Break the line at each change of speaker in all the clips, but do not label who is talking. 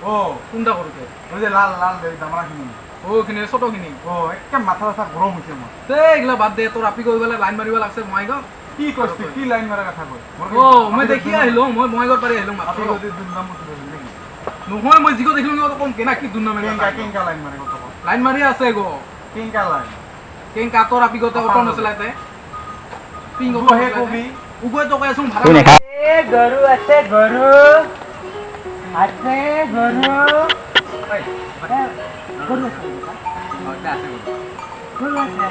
ও
কোনটা করতে
ওই যে লাল লাল দামড়া কিনি
ওখানে ছোট খিনি
ও একটা মাথা ব্যথা গরম হইছে আমার
এগুলা বাদ দে তোর আপি কই গেলে লাইন মারিবা লাগছে ময়গা
কি করছিস কি লাইন মারা কথা কই
ও মই দেখি আইলো মই ময়গর পারে আইলো মাত্র
আপনি যদি দুর্নাম মত বলি নাকি
নহয় মই জিগো দেখিলো কত কম কেনা কি দুর্নামে
কিংকা লাইন মারে কত
লাইন মারি আছে গো
কিংকা লাইন
কিংকা তোর আপি গতে অটো নচলাইতে পিং
ও হে কবি
উগো তো কই আসুন ভাড়া
এ গরু আছে গরু আছে গরু গরু আছে গরু আছে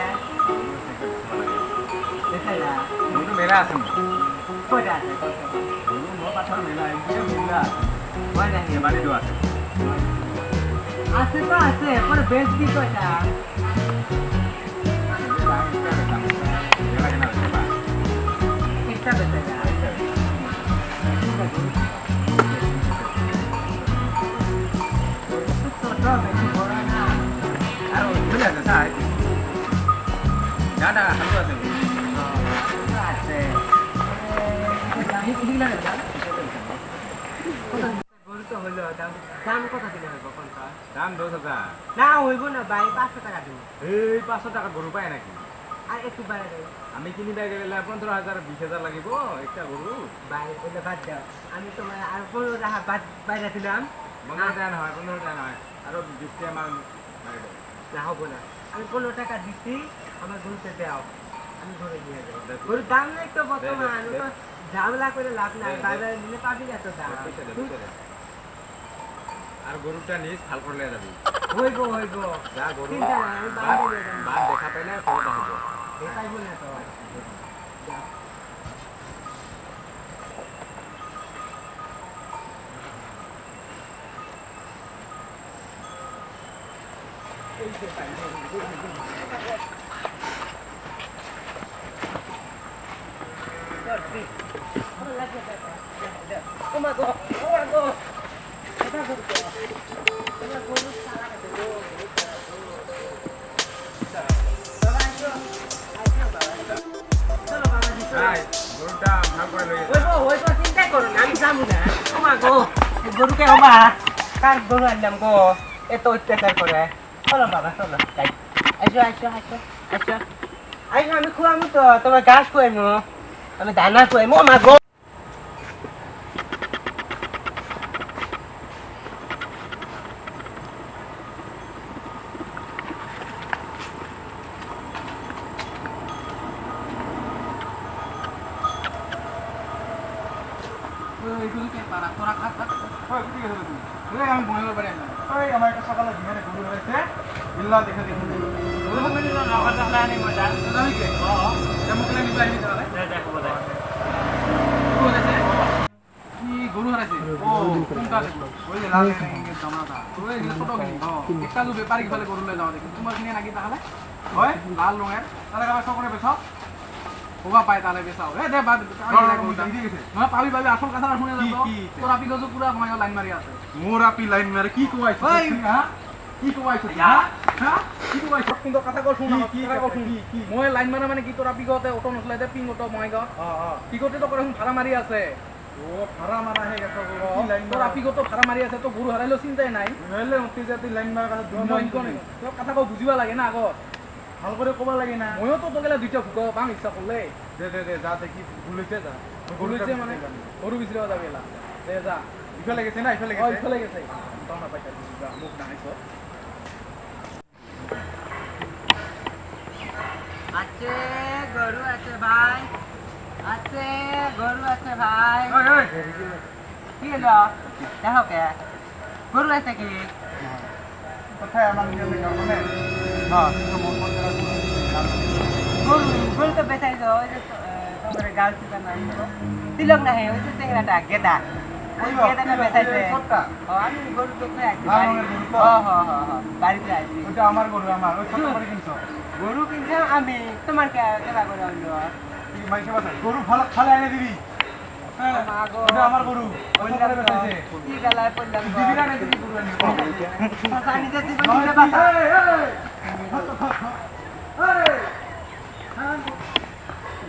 দেখাই না
মুটো মেলা আছে
কয়টা আছে
গরু নো পাথর মেলা এমনি মেলা
কয় না
এ বাড়ি দো আছে
আছে তো আছে পরে বেচ দি কয়টা একটা বেচা যায় ছোট বেশি বড় না
আর ওই আছে সাই দাদা হালকা আছে
আছে গরু তো হলো দাম কত দিলে হবে কোনটা
দাম 10000
না হইব না ভাই 500 টাকা দিব
এই 500 টাকা গরু পায় নাকি
আর একটু বাড়াই দেয়
আমি কিনিবা গেলে 15000 20000 লাগিব একটা গরু
ভাই ওটা বাদ দাও আমি তোমার আর 15 টাকা বাদ বাইরে দিলাম
15 টাকা হয় 15 টাকা হয় আর 20 টাকা আমার মারি দাও
না হবো না আমি 15 টাকা দিচ্ছি আমার গরুতে দাও আমি ঘরে নিয়ে যাবো গরুর দাম নাই তো বর্তমান ও তো ঝামেলা করে লাভ নাই বাজারে নিলে পাবি না তো দাম
আর গরুটা নিস ফাল করলে যাবি
হইব
যা গরু
চিন্তা নাই আমি বাড়ি দিয়ে
বাদ দেখা পাইলে খবর আহিব
দেখাইব না তো Oh my god! Oh my god!
ভাই গরুটা ফাল করে লই
চিন্তা করো না আমি যাবো না ও মা গো গরুকে হবা কার গরু আনলাম গো এত অত্যাচার করে চলো বাবা চলো যাই আইসো আমি খুয়ামু তো তোমার ঘাস খুয়াইমু আমি দানা খুয়াইমু ও মা গো
এইগুলো কে পারা তোরা খা
ওই কি হলো তুমি
আমি ময়গর পারে আইলাম
ওই আমার একটা সকালে ঘরে গরু হয়েছে বিল্লা দেখে দেখে
গরু মানে না নগদ রাখলা নি মজা আমি কে যেমন কেন নিবা আইবি তাহলে
দেখো বোধহয়
গরু আছে কি গরু হারাইছে ও কোনটা
ওই যে লাল রঙের দামড়াটা
ওই ছোট কিনি একটা তো ব্যাপারী ফেলে গরু লয়ে যাওয়া দেখি তোমার কিনে নাকি তাহলে
হয়
লাল রঙের
তাহলে আবার সকলে বেশ
ওবা পায় তাহলে বেচাও এ দে বাদ না পাবি আসল কথা শুনে যাবো
কি?
তোর আপি গজু পুরা ময়গর লাইন মারি আছে
মোর আপি লাইন মারে কি কোয়াইছ
ওই হ্যাঁ কি কমাইছ হ্যাঁ কি কমাইছ কিন্তু কথা কও শুন
কি
কথা কও শুন
কি
মই লাইন মারা মানে কি তোর আপি গতে অটো নচলাই দে পিং অটো ময়গা কি করতে তো করে ভাড়া মারি আছে
ও ভাড়া মারা হে গেছ কি লাইন
তোর আপি গত ভাড়া মারি আছে তো গরু হারাইলো চিন্তাই নাই
হইলে উঠি যাতে লাইন মারা কথা
তোর কথা কও বুঝিবা লাগে না আগত
ভাল করে কবা লাগে না
ময়ও তো তোগেলা দুইটা ফুক পাম ইচ্ছা করলে
দে যা দেখি ভুলেছে যা
গরুছে মানে গরু বিচরা যাবে এলা দে যা
ইফালে গেছে না ইফালে
ওই
গেছে
চলে গেছে তোমরা পয়সা দিবা মুখ ডাইছো
আছে গরু আছে ভাই আছে গরু আছে ভাই
ওই ওই
কি হলো দেখো কে গরু আছে কি
কোথায় আমার নিয়ে মানে হ্যাঁ তো মন মন করা
গরু গরু তো বেচাই দাও ওই যে তোমার গাল চিতা নাই তিলক না ওই যে চেংড়াটা গেদা ওই গেদাটা বেচাইছে আমি গরু তো কই আইছি বাড়িতে আইছি
ওটা আমার গরু আমার ওই ছোট করে কিনছো
গরু কিনছে আমি তোমার কেবা করে আনলো
কি মাইকে বাতা গরু ভালো খালে এনে দিবি হ্যাঁ ওটা আমার গরু ওই করে বেচাইছে
কি গালায় পড়লাম
দিবি না দিবি গরু এনে
সানি যে জীবন দিলে বাসা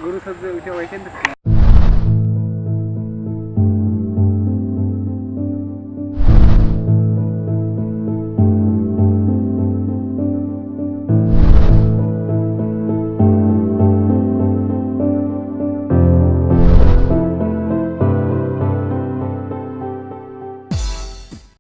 গরু সবজি উঠে ওইখান থেকে